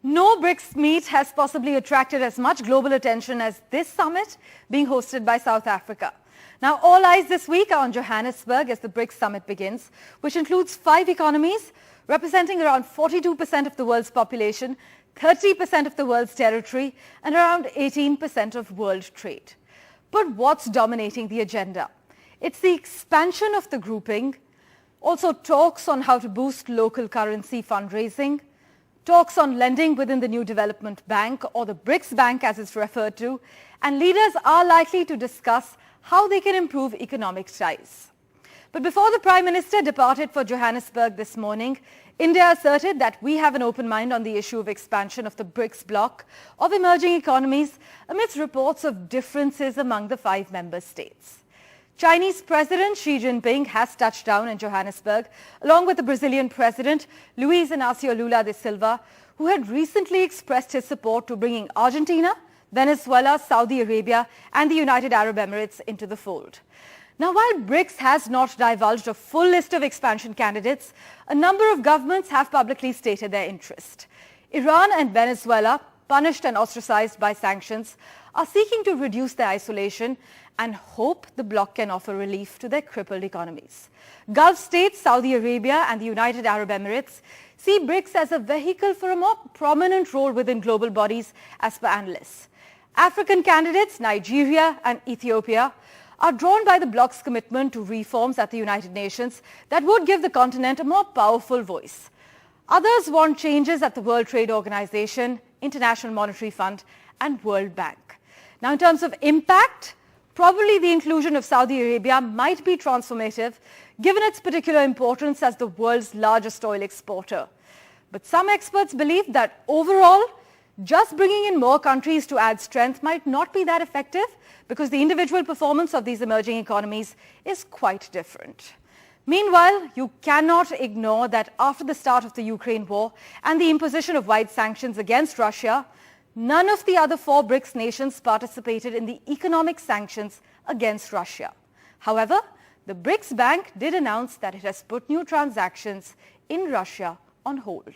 No BRICS meet has possibly attracted as much global attention as this summit being hosted by South Africa. Now, all eyes this week are on Johannesburg as the BRICS summit begins, which includes 5 economies representing around 42% of the world's population, 30% of the world's territory, and around 18% of world trade. But what's dominating the agenda? It's the expansion of the grouping, also talks on how to boost local currency fundraising, talks on lending within the new development bank, or the BRICS Bank as it's referred to, and leaders are likely to discuss how they can improve economic ties. But before the Prime Minister departed for Johannesburg this morning, India asserted that we have an open mind on the issue of expansion of the BRICS Bloc of emerging economies amidst reports of differences among the 5 member states. Chinese President Xi Jinping has touched down in Johannesburg, along with the Brazilian President Luiz Inácio Lula da Silva, who had recently expressed his support to bringing Argentina, Venezuela, Saudi Arabia and the United Arab Emirates into the fold. Now, while BRICS has not divulged a full list of expansion candidates, a number of governments have publicly stated their interest. Iran and Venezuela, punished and ostracized by sanctions, are seeking to reduce their isolation and hope the bloc can offer relief to their crippled economies. Gulf states, Saudi Arabia and the United Arab Emirates see BRICS as a vehicle for a more prominent role within global bodies as per analysts. African candidates, Nigeria and Ethiopia, are drawn by the bloc's commitment to reforms at the United Nations that would give the continent a more powerful voice. Others want changes at the World Trade Organization, International Monetary Fund and World Bank. Now, in terms of impact, probably the inclusion of Saudi Arabia might be transformative given its particular importance as the world's largest oil exporter. But some experts believe that overall, just bringing in more countries to add strength might not be that effective because the individual performance of these emerging economies is quite different. Meanwhile, you cannot ignore that after the start of the Ukraine war and the imposition of wide sanctions against Russia, none of the other 4 BRICS nations participated in the economic sanctions against Russia. However, the BRICS Bank did announce that it has put new transactions in Russia on hold.